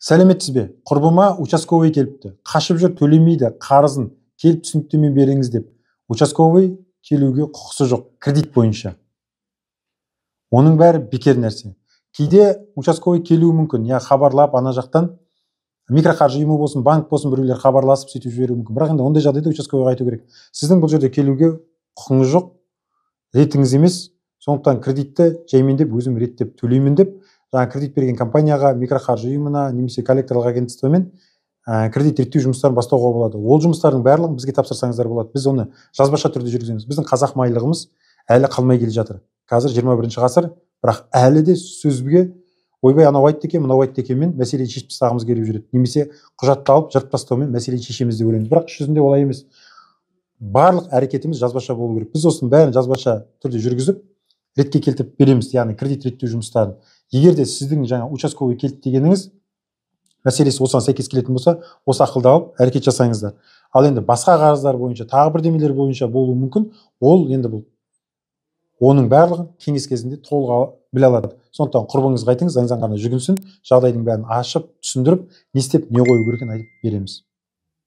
Сәлеметсіз бе? Құрбыма участковый келіпті. Қашып жүр, төлемейді, қарызын келіп түсініктеме беріңіз деп. Участковый келуге құқысы жоқ, кредит бойынша. Оның бәрі бекер нәрсе. Кейде участковый келуі мүмкін, я хабарлап ана жақтан микроқаржы ұйымы болсын, банк болсын, біреулер хабарласып сөйтіп жіберуі мүмкін. Бірақ енді ондай жағдайда участковыйға айту керек. Сіздің бұл жерде келуге құқыңыз жоқ, ретіңіз емес. Сондықтан кредитті жаймен деп өзім реттеп төлеймін деп, жаңа кредит берген компанияға, микроқаржы ұйымына, немесе коллекторлық агентствомен кредит реттеу жұмыстарын бастауға болады. Ол жұмыстардың барлығын бізге тапсырсаңыздар болады. Біз оны жазбаша түрде жүргіземіз. Біздің қазақ майлығымыз әлі қалмай келе жатыр. Қазір 21 ғасыр, бірақ әлі де сөзге ойбай анау айтты екен, мынау айтты екенмен мәселені шешіп тастағымыз келіп жүреді. Немесе құжатты алып жыртып тастаумен мәселені шешеміз деп ойлаймыз. Бірақ іс жүзінде олай емес. Барлық әрекетіміз жазбаша болу керек. Біз осының бәрін жазбаша түрде жүргізіп, ретке келтіріп береміз, яғни кредит реттеу жұмыстарын. Егер де сіздің жаңа участковый келді дегеніңіз мәселесі осыған сәйкес келетін болса, осы ақылды алып әрекет жасаңыздар. Ал енді басқа қарыздар бойынша, тағы бірдемелер бойынша болуы мүмкін, ол енді бұл оның барлығын кеңес кезінде толық біле алады. Сондықтан құрбыңызға айтыңыз, заң ғана жүгінсін, жағдайдың бәрін ашып, түсіндіріп, не істеп, не қою керек екенін айтып береміз.